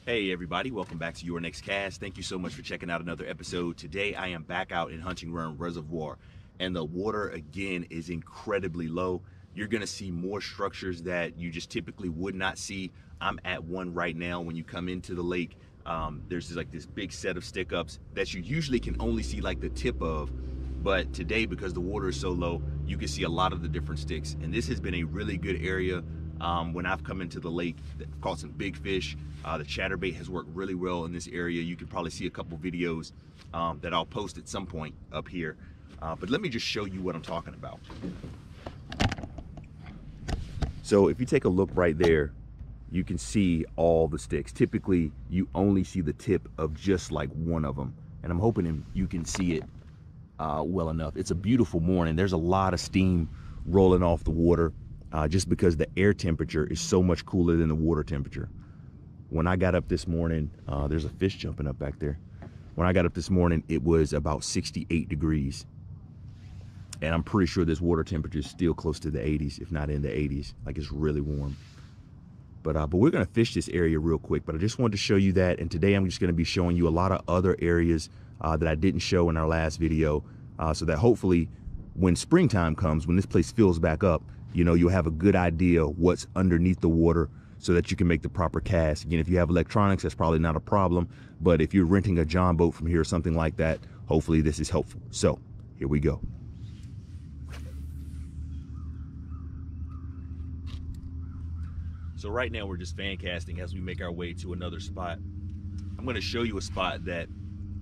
Hey everybody, welcome back to Your Next Cast. Thank you so much for checking out another episode. Today I am back out in Hunting Run Reservoir, and the water again is incredibly low. You're gonna see more structures that you just typically would not see. I'm at one right now. When you come into the lake, there's like this big set of stick-ups that you usually can only see like the tip of, but today, because the water is so low, you can see a lot of the different sticks, and this has been a really good area. When I've come into the lake, I've caught some big fish. The chatterbait has worked really well in this area. You can probably see a couple videos that I'll post at some point up here. But let me just show you what I'm talking about. So if you take a look right there, you can see all the sticks. Typically, you only see the tip of just like one of them. And I'm hoping you can see it well enough. It's a beautiful morning. There's a lot of steam rolling off the water. Just because the air temperature is so much cooler than the water temperature. When I got up this morning, there's a fish jumping up back there. When I got up this morning, it was about 68 degrees. And I'm pretty sure this water temperature is still close to the 80s, if not in the 80s. Like, it's really warm. But we're gonna fish this area real quick. But I just wanted to show you that. And today I'm just gonna be showing you a lot of other areas that I didn't show in our last video. So that hopefully when springtime comes, when this place fills back up, you know, you'll have a good idea what's underneath the water so that you can make the proper cast. Again, if you have electronics, that's probably not a problem. But if you're renting a John boat from here or something like that, hopefully this is helpful. So here we go. So right now we're just fan casting as we make our way to another spot. I'm going to show you a spot that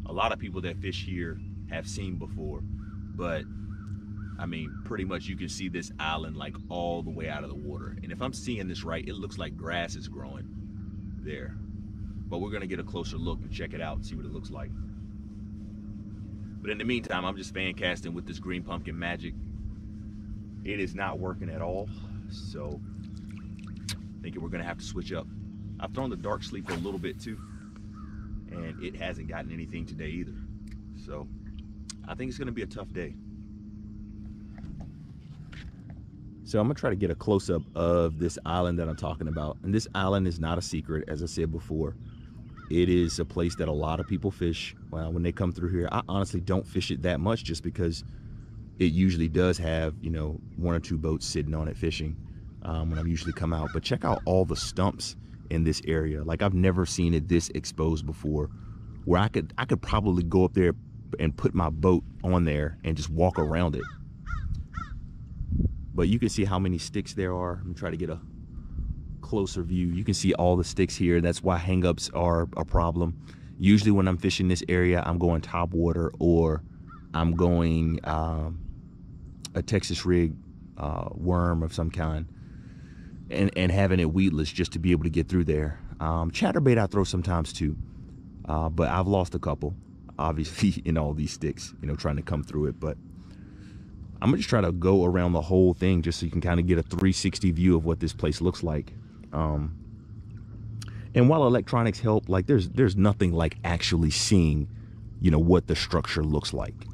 a lot of people that fish here have seen before, but I mean, pretty much you can see this island like all the way out of the water. And if I'm seeing this right, it looks like grass is growing there. But we're gonna get a closer look and check it out and see what it looks like. But in the meantime, I'm just fan casting with this green pumpkin magic. It is not working at all. So thinking we're gonna have to switch up. I've thrown the dark sleeper a little bit too, and it hasn't gotten anything today either. So I think it's gonna be a tough day. So I'm gonna try to get a close-up of this island that I'm talking about. And this island is not a secret, as I said before. It is a place that a lot of people fish. Well, when they come through here, I honestly don't fish it that much just because it usually does have, you know, one or two boats sitting on it fishing when I usually come out. But check out all the stumps in this area. Like, I've never seen it this exposed before, where I could probably go up there and put my boat on there and just walk around it. But you can see how many sticks there are. I'm trying to get a closer view. You can see all the sticks here. That's why hangups are a problem. Usually when I'm fishing this area, I'm going top water, or I'm going a Texas rig worm of some kind and having it weedless just to be able to get through there. Chatterbait I throw sometimes too, but I've lost a couple, obviously, in all these sticks, you know, trying to come through it. But I'm gonna just try to go around the whole thing just so you can kind of get a 360 view of what this place looks like. And while electronics help, like there's nothing like actually seeing, you know, what the structure looks like.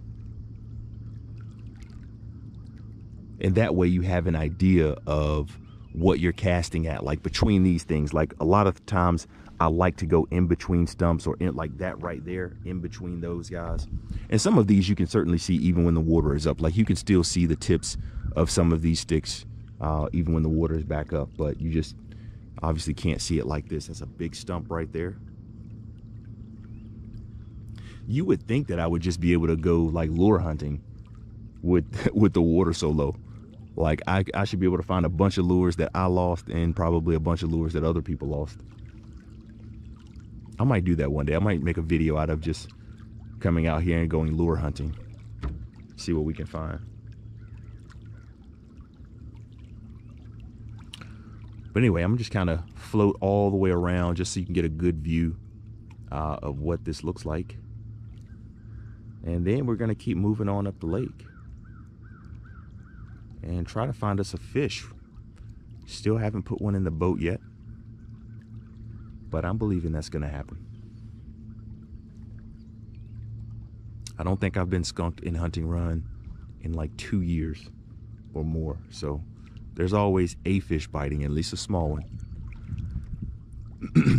And that way you have an idea of what you're casting at, like between these things. Like a lot of times I like to go in between stumps, or in like that right there, in between those guys. And some of these you can certainly see even when the water is up. Like you can still see the tips of some of these sticks even when the water is back up, but you just obviously can't see it like this. That's a big stump right there. You would think that I would just be able to go like lure hunting with the water so low. Like I should be able to find a bunch of lures that I lost and probably a bunch of lures that other people lost. I might do that one day. I might make a video out of just coming out here and going lure hunting. See what we can find. But anyway, I'm just kind of float all the way around just so you can get a good view of what this looks like. And then we're gonna keep moving on up the lake and try to find us a fish. Still haven't put one in the boat yet, but I'm believing that's gonna happen. I don't think I've been skunked in Hunting Run in like 2 years or more. So there's always a fish biting, at least a small one.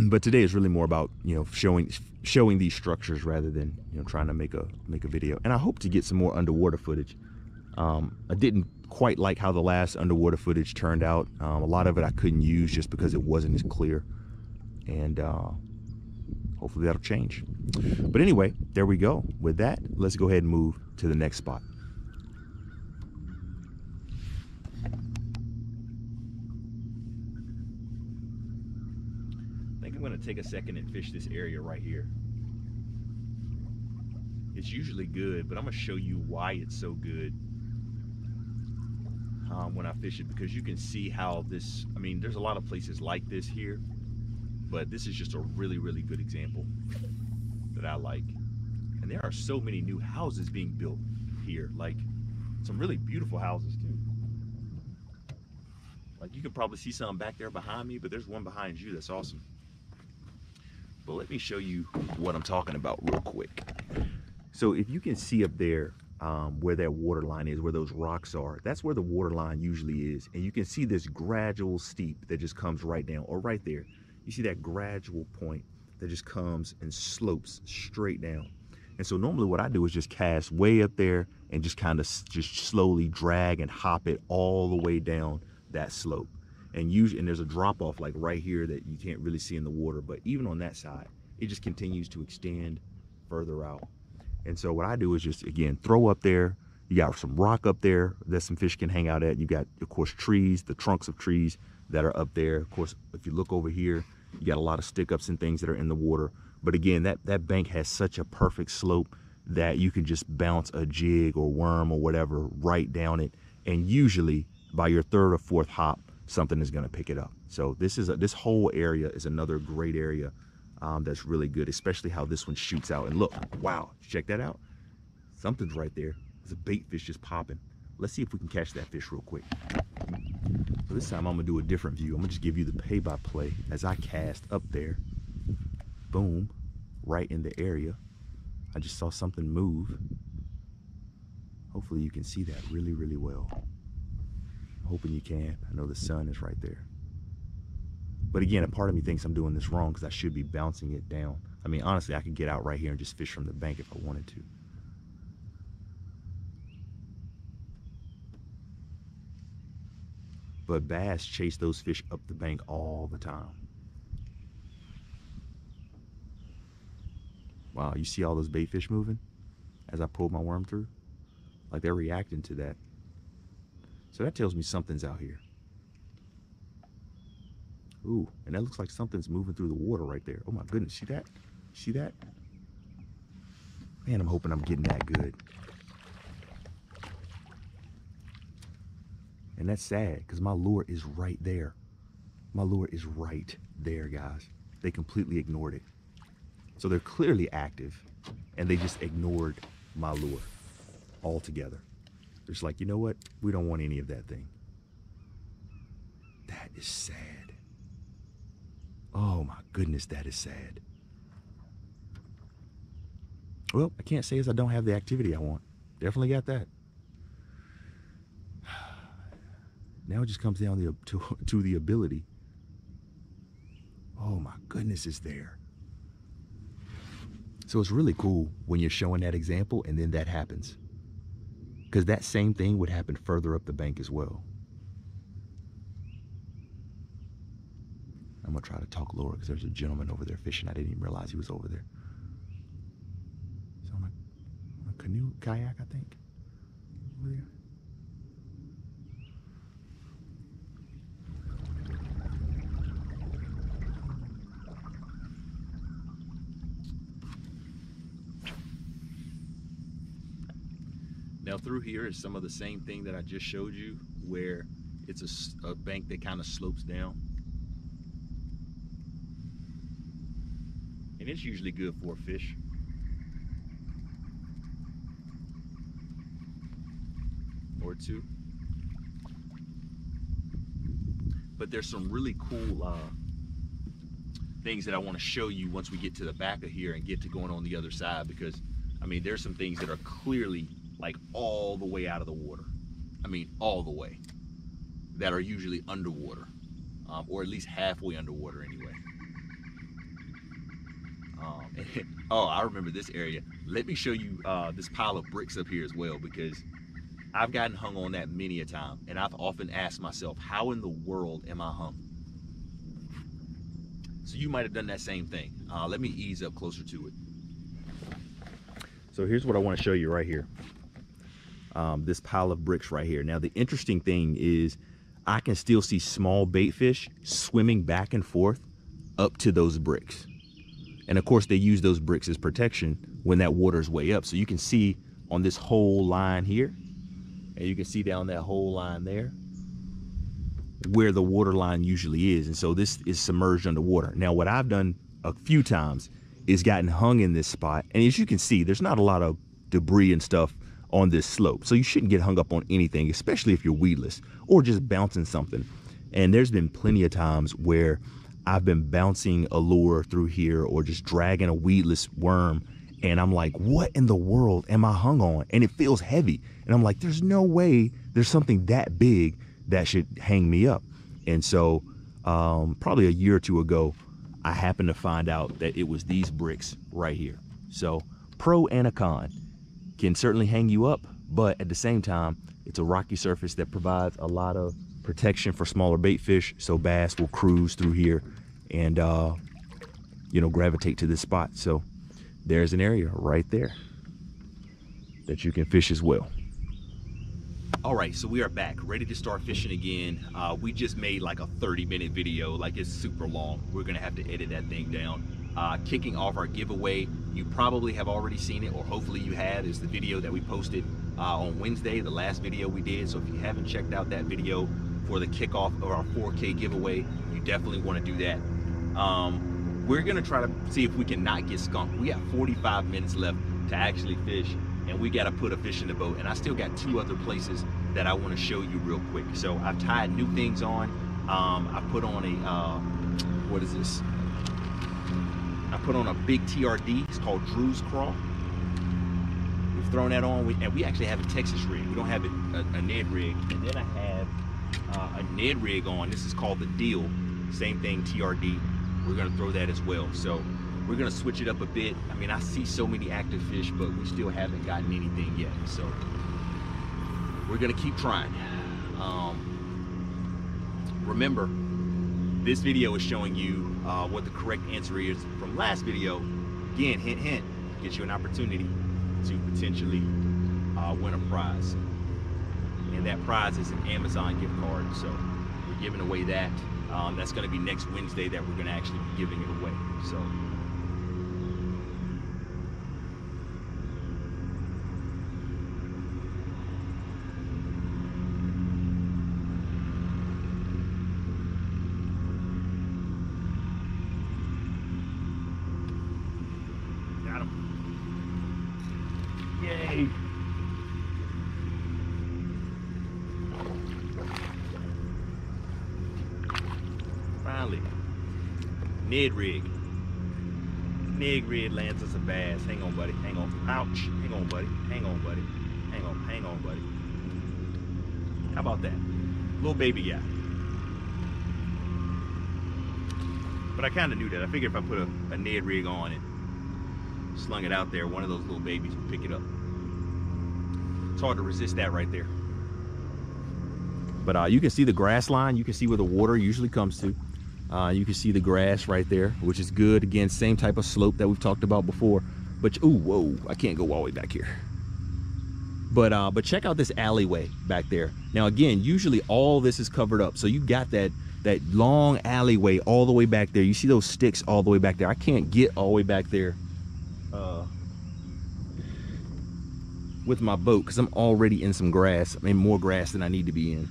But today is really more about, you know, showing these structures rather than, you know, trying to make a video. And I hope to get some more underwater footage. I didn't quite like how the last underwater footage turned out. A lot of it I couldn't use just because it wasn't as clear, and hopefully that'll change. But anyway, there we go. With that, let's go ahead and move to the next spot. I think I'm going to take a second and fish this area right here. It's usually good, but I'm going to show you why it's so good when I fish it, because you can see how this, I mean, there's a lot of places like this here, but this is just a really, really good example that I like. And there are so many new houses being built here, like some really beautiful houses too. Like you can probably see some back there behind me, but there's one behind you that's awesome. But let me show you what I'm talking about real quick. So if you can see up there where that water line is, where those rocks are, that's where the water line usually is. And you can see this gradual steep that just comes right down, or right there. You see that gradual point that just comes and slopes straight down. And so normally what I do is just cast way up there and just kind of just slowly drag and hop it all the way down that slope. And there's a drop off like right here that you can't really see in the water, but even on that side, it just continues to extend further out. And so what I do is just, again, throw up there. You got some rock up there that some fish can hang out at. You got, of course, trees, the trunks of trees that are up there. Of course, if you look over here, you got a lot of stick-ups and things that are in the water. But again, that bank has such a perfect slope that you can just bounce a jig or worm or whatever right down it. And usually by your third or fourth hop, something is going to pick it up. So this whole area is another great area that's really good, especially how this one shoots out. And look, wow, check that out. Something's right there. There's a bait fish just popping. Let's see if we can catch that fish real quick. So this time I'm gonna do a different view. I'm gonna just give you the play-by-play as I cast up there. Boom, right in the area. I just saw something move. Hopefully you can see that really, really well. I'm hoping you can. I know the sun is right there. But again, a part of me thinks I'm doing this wrong because I should be bouncing it down. I mean, honestly, I could get out right here and just fish from the bank if I wanted to. But bass chase those fish up the bank all the time. Wow, you see all those bait fish moving as I pulled my worm through? Like they're reacting to that. So that tells me something's out here. Ooh, and that looks like something's moving through the water right there. Oh my goodness, see that? See that? Man, I'm hoping I'm getting that good. And that's sad because my lure is right there. My lure is right there, guys. They completely ignored it. So they're clearly active and they just ignored my lure altogether. They're just like, you know what? We don't want any of that thing. That is sad. Oh my goodness, that is sad. Well, I can't say as I don't have the activity I want. Definitely got that. Now it just comes down to the ability. Oh my goodness, it's there. So it's really cool when you're showing that example and then that happens. Because that same thing would happen further up the bank as well. I'm gonna try to talk lower because there's a gentleman over there fishing. I didn't even realize he was over there. He's on a canoe, kayak, I think. Over there. Now through here is some of the same thing that I just showed you, where it's a bank that kind of slopes down. And it's usually good for a fish. Or two. But there's some really cool things that I want to show you once we get to the back of here and get to going on the other side, because I mean there's some things that are clearly like all the way out of the water. I mean all the way, that are usually underwater, or at least halfway underwater anyway. Oh, I remember this area. Let me show you this pile of bricks up here as well, because I've gotten hung on that many a time, and I've often asked myself, how in the world am I hung? So you might have done that same thing. Let me ease up closer to it. So here's what I want to show you right here. This pile of bricks right here. Now the interesting thing is I can still see small bait fish swimming back and forth up to those bricks. And of course they use those bricks as protection when that water's way up. So you can see on this whole line here, and you can see down that whole line there where the water line usually is. And so this is submerged underwater. Now what I've done a few times is gotten hung in this spot, and as you can see, there's not a lot of debris and stuff on this slope, so you shouldn't get hung up on anything, especially if you're weedless or just bouncing something. And there's been plenty of times where I've been bouncing a lure through here or just dragging a weedless worm, and I'm like, what in the world am I hung on? And it feels heavy, and I'm like, there's no way there's something that big that should hang me up. And so probably a year or two ago, I happened to find out that it was these bricks right here. So pro and a con. Can certainly hang you up, but at the same time, it's a rocky surface that provides a lot of protection for smaller bait fish, so bass will cruise through here and you know, gravitate to this spot. So there's an area right there that you can fish as well. All right, so we are back, ready to start fishing again. We just made like a 30-minute video, like it's super long. We're gonna have to edit that thing down. Kicking off our giveaway, you probably have already seen it, or hopefully you have, is the video that we posted on Wednesday, the last video we did. So if you haven't checked out that video for the kickoff of our 4K giveaway, you definitely want to do that. We're gonna try to see if we can not get skunked. We have 45 minutes left to actually fish, and we got to put a fish in the boat. And I still got 2 other places that I want to show you real quick. So I've tied new things on. I put on a what is this? I put on a big TRD. It's called Drew's Crawl. We've thrown that on, and we actually have a Texas rig. We don't have a Ned rig. And then I have a Ned rig on. This is called the Deal. Same thing, TRD. We're gonna throw that as well. So we're gonna switch it up a bit. I mean, I see so many active fish, but we still haven't gotten anything yet. So we're gonna keep trying. Remember, this video is showing you what the correct answer is from last video. Again, hint, hint, gives you an opportunity to potentially win a prize. And that prize is an Amazon gift card. So we're giving away that. That's gonna be next Wednesday that we're gonna actually be giving it away. So yay! Finally, Ned rig. Ned rig lands us a bass. Hang on, buddy. Hang on. Ouch. Hang on, buddy. Hang on, buddy. Hang on. Hang on, buddy. How about that? Little baby guy. But I kind of knew that. I figured if I put a Ned rig on and slung it out there, one of those little babies would pick it up. It's hard to resist that right there. But you can see the grass line. You can see where the water usually comes to. You can see the grass right there, which is good. Again, same type of slope that we've talked about before. But ooh, whoa, I can't go all the way back here. But check out this alleyway back there. Now again, usually all this is covered up. So you got that long alleyway all the way back there. You see those sticks all the way back there. I can't get all the way back there with my boat because I'm already in some grass. I mean, more grass than I need to be in.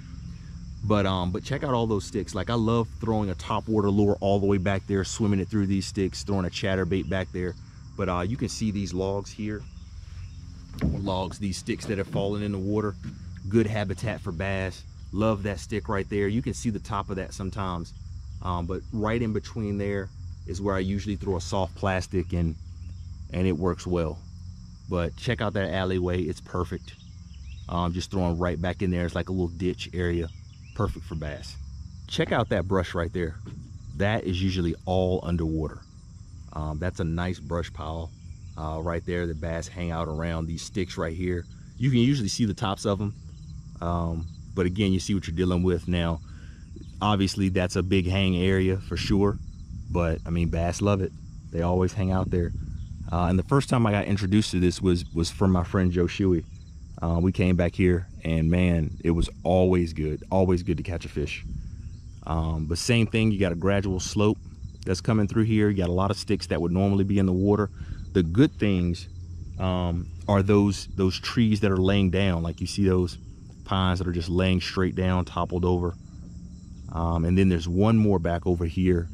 But check out all those sticks. Like, I love throwing a topwater lure all the way back there, swimming it through these sticks, throwing a chatterbait back there. But you can see these logs here. These sticks that have fallen in the water. Good habitat for bass. Love that stick right there. You can see the top of that sometimes. But right in between there is where I usually throw a soft plastic, and it works well. But check out that alleyway. It's perfect. Just throwing right back in there. It's like a little ditch area. Perfect for bass. Check out that brush right there. That is usually all underwater. That's a nice brush pile right there. The bass hang out around these sticks right here. You can usually see the tops of them, but again, you see what you're dealing with now. Obviously, that's a big hang area for sure, but I mean, bass love it. They always hang out there. And the first time I got introduced to this was from my friend Joe Shuey. We came back here, and man, it was always good to catch a fish. But same thing, you got a gradual slope that's coming through here. You got a lot of sticks that would normally be in the water. The good things are those trees that are laying down. Like you see those pines that are just laying straight down, toppled over. And then there's one more back over here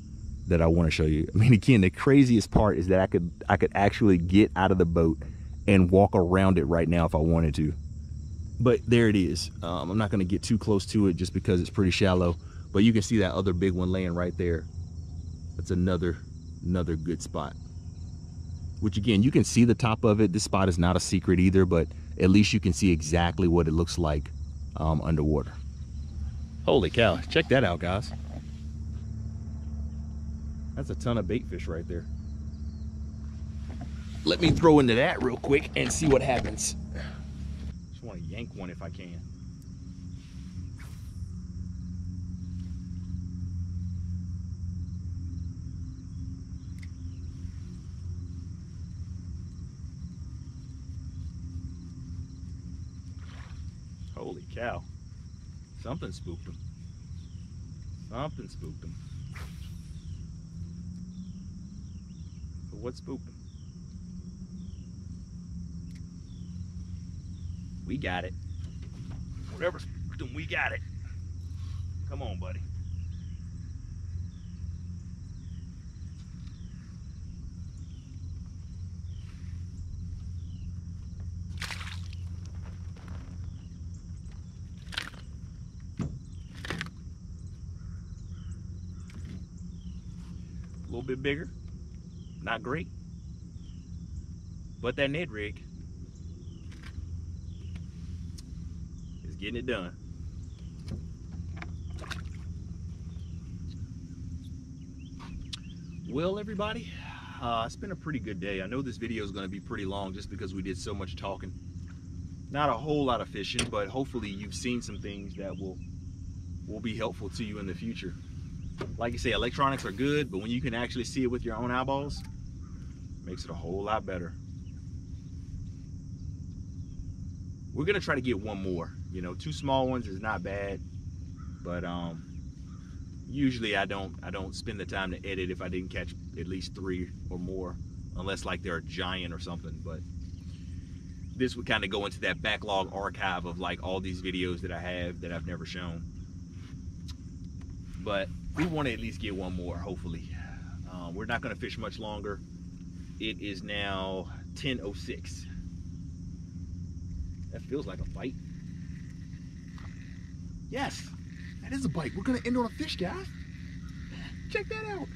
that I want to show you. I mean, again, the craziest part is that I could actually get out of the boat and walk around it right now if I wanted to. But there it is. I'm not going to get too close to it just because it's pretty shallow. But you can see that other big one laying right there. That's another good spot. Which again, you can see the top of it. This spot is not a secret either, but at least you can see exactly what it looks like underwater. Holy cow, check that out, guys. That's a ton of bait fish right there. Let me throw into that real quick and see what happens. Just want to yank one if I can. Holy cow. Something spooked him. Something spooked him. But what spooked him? We got it. Whatever spooked him, we got it. Come on, buddy. A little bit bigger, not great, but that Ned rig is getting it done. Well, everybody, it's been a pretty good day. I know this video is going to be pretty long just because we did so much talking. Not a whole lot of fishing, but hopefully you've seen some things that will be helpful to you in the future. Like you say, electronics are good, but when you can actually see it with your own eyeballs, it makes it a whole lot better. We're gonna try to get one more. You know, 2 small ones is not bad, but usually I don't spend the time to edit if I didn't catch at least 3 or more, unless like they're a giant or something. But this would kind of go into that backlog archive of like all these videos that I have that I've never shown. But we want to at least get one more, hopefully. We're not going to fish much longer. It is now 10:06. That feels like a bite. Yes, that is a bite. We're going to end on a fish, guys. Check that out.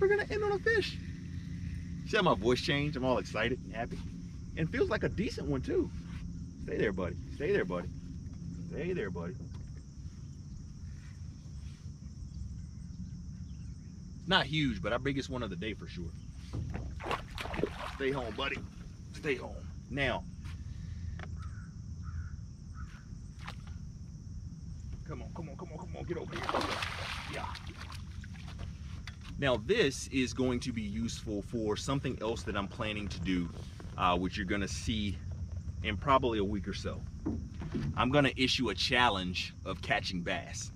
We're going to end on a fish. See how my voice changed? I'm all excited and happy. And feels like a decent one, too. Stay there, buddy. Stay there, buddy. Stay there, buddy. Not huge, but our biggest one of the day for sure. Stay home, buddy. Stay home. Now, come on, come on, come on, come on. Get over here. Yeah. Now, this is going to be useful for something else that I'm planning to do, which you're going to see in probably a week or so. I'm going to issue a challenge of catching bass.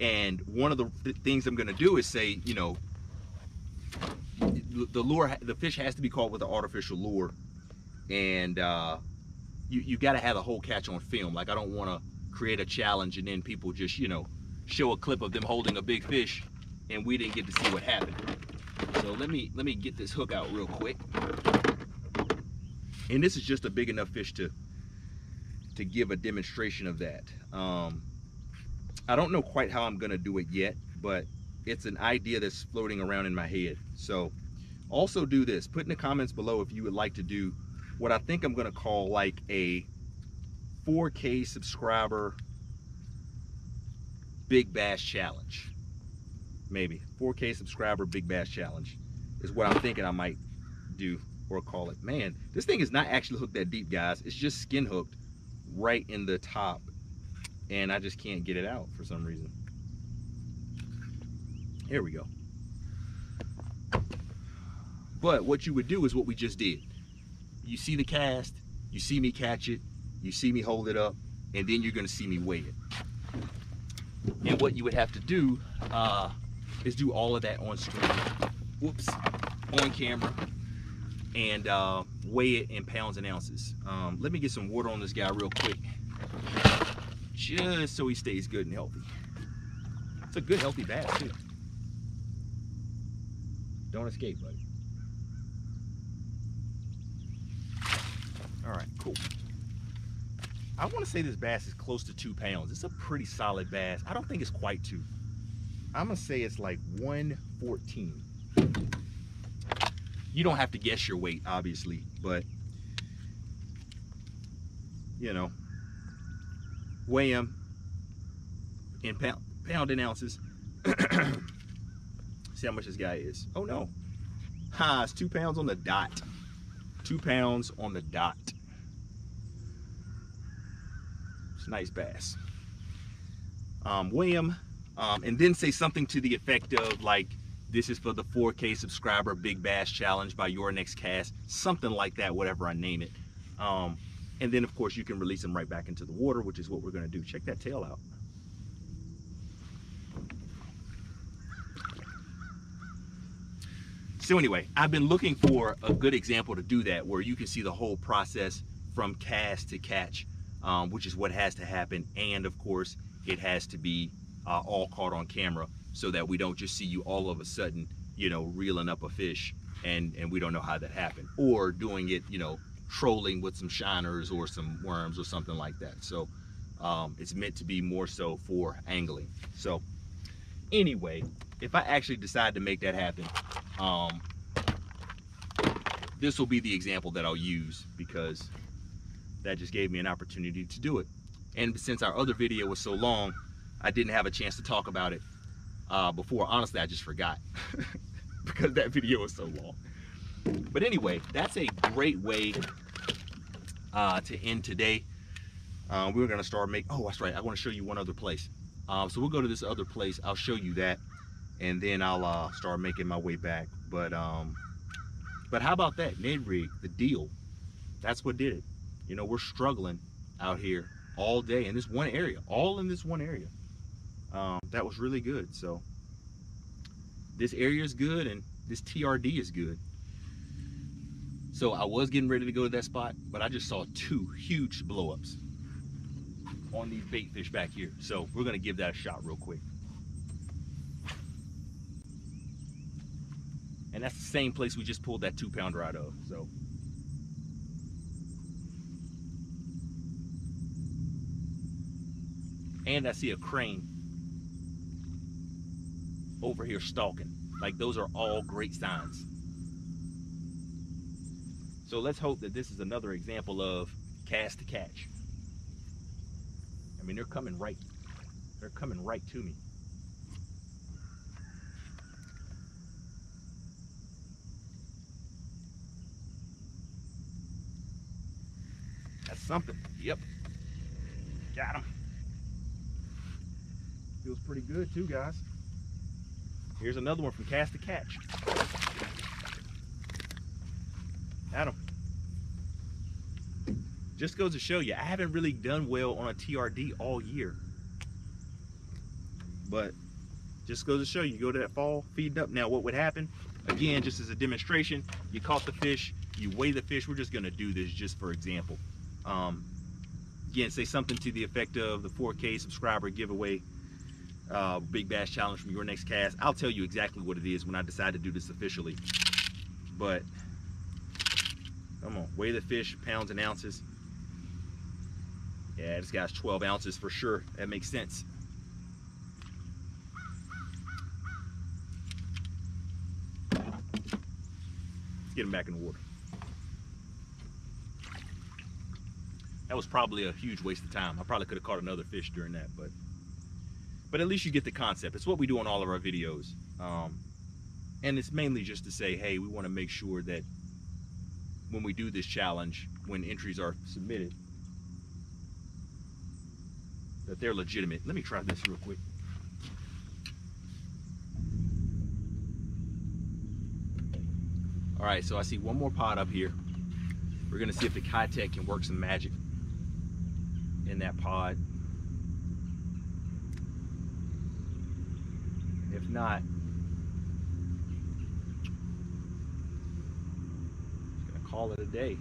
And one of the things I'm going to do is say, you know, the fish has to be caught with an artificial lure, and you got to have the whole catch on film. Like, I don't want to create a challenge and then people just, you know, show a clip of them holding a big fish and we didn't get to see what happened. So let me get this hook out real quick. And this is just a big enough fish to give a demonstration of that. I don't know quite how I'm gonna do it yet, but it's an idea that's floating around in my head. So also do this, put in the comments below if you would like to do what I think I'm gonna call like a 4K subscriber big bass challenge. Maybe 4K subscriber big bass challenge is what I'm thinking I might do, or call it. Man, this thing is not actually hooked that deep, guys. It's just skin hooked right in the top, and I just can't get it out for some reason. Here we go. But what you would do is what we just did. You see the cast, you see me catch it, you see me hold it up, and then you're gonna see me weigh it. And what you would have to do is do all of that on screen, whoops, on camera, and weigh it in pounds and ounces. Let me get some water on this guy real quick, just so he stays good and healthy. It's a good healthy bass too. Don't escape, buddy. All right, cool. I want to say this bass is close to 2 pounds. It's a pretty solid bass. I don't think it's quite 2. I'm gonna say it's like 114. You don't have to guess your weight, obviously, but you know, weigh them in pound and ounces. See how much this guy is. Oh no, it's 2 pounds on the dot. 2 pounds on the dot. It's a nice bass. Weigh him, and then say something to the effect of like, this is for the 4K subscriber big bass challenge by your next cast, something like that, whatever I name it. And then of course you can release them right back into the water, which is what we're gonna do. Check that tail out. So anyway, I've been looking for a good example to do that, where you can see the whole process from cast to catch, which is what has to happen. And of course, it has to be all caught on camera, so that we don't just see you all of a sudden, you know, reeling up a fish and we don't know how that happened, or doing it, you know, trolling with some shiners or some worms or something like that. So it's meant to be more so for angling. So anyway, if I actually decide to make that happen, this will be the example that I'll use, because that just gave me an opportunity to do it. And since our other video was so long, I didn't have a chance to talk about it before. Honestly, I just forgot because that video was so long. But anyway, that's a great way to end today. We're gonna start making, oh, that's right, I want to show you one other place. So we'll go to this other place, I'll show you that, and then I'll start making my way back. But how about that Ned rig, the deal? That's what did it. You know, we're struggling out here all day in this one area, all in this one area. That was really good. So this area is good, and this TRD is good. So I was getting ready to go to that spot, but I just saw 2 huge blowups on these bait fish back here. So we're gonna give that a shot real quick. And that's the same place we just pulled that 2-pounder out of. So and I see a crane over here stalking. Like, those are all great signs. So let's hope that this is another example of cast to catch. I mean, they're coming right to me. That's something. Yep. Got him. Feels pretty good too, guys. Here's another one from cast to catch. Got him. Just goes to show you, I haven't really done well on a TRD all year. But just goes to show you, go to that fall, feeding up. Now what would happen, again, just as a demonstration, you caught the fish, you weigh the fish. We're just gonna do this just for example. Again, say something to the effect of the 4K subscriber giveaway, big bass challenge from your next cast. I'll tell you exactly what it is when I decide to do this officially. But come on, weigh the fish, pounds and ounces. Yeah, this guy's 12 ounces for sure. That makes sense. Let's get him back in the water. That was probably a huge waste of time. I probably could have caught another fish during that, but But at least you get the concept. It's what we do on all of our videos. And it's mainly just to say, hey, we want to make sure that when we do this challenge, when entries are submitted, that they're legitimate. Let me try this real quick. All right, so I see one more pod up here. We're gonna see if the Kitech can work some magic in that pod. If not, just gonna call it a day.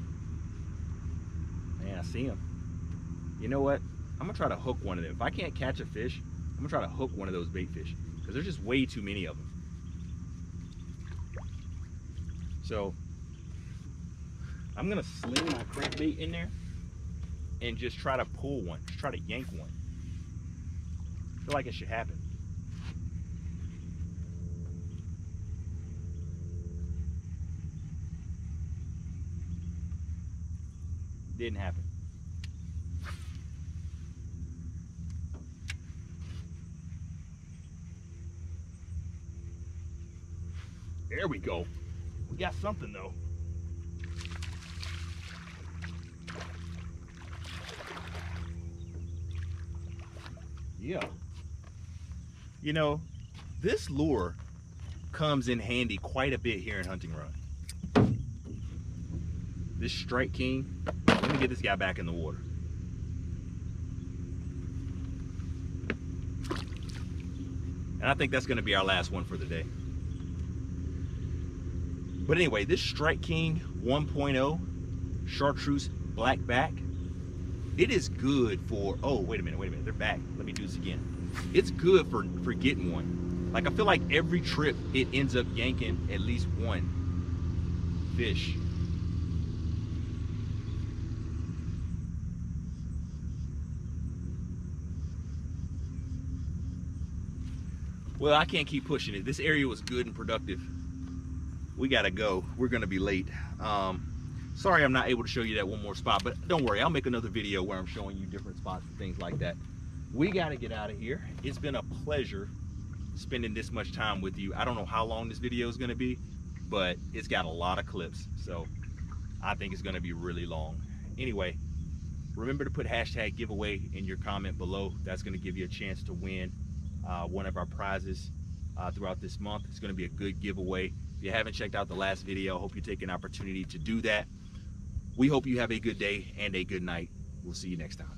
Man, I see him. You know what? I'm gonna try to hook one of them. If I can't catch a fish, I'm gonna try to hook one of those bait fish, because there's just way too many of them. So I'm gonna sling my crankbait in there and just try to pull one, just try to yank one. I feel like it should happen. Didn't happen. There we go. We got something though. Yeah. You know, this lure comes in handy quite a bit here in Hunting Run. This Strike King. Let me get this guy back in the water. And I think that's going to be our last one for the day. But anyway, this Strike King 1.0 Chartreuse Black Back, it is good for, oh, wait a minute, they're back. Let me do this again. It's good for getting one. Like, I feel like every trip it ends up yanking at least one fish. Well, I can't keep pushing it. This area was good and productive. We gotta go. We're gonna be late. Sorry I'm not able to show you that one more spot, but don't worry, I'll make another video where I'm showing you different spots and things like that. We gotta get out of here. It's been a pleasure spending this much time with you. I don't know how long this video is gonna be, but it's got a lot of clips, so I think it's gonna be really long. Anyway, remember to put #giveaway in your comment below. That's gonna give you a chance to win one of our prizes throughout this month. It's gonna be a good giveaway. If you haven't checked out the last video, I hope you take an opportunity to do that. We hope you have a good day and a good night. We'll see you next time.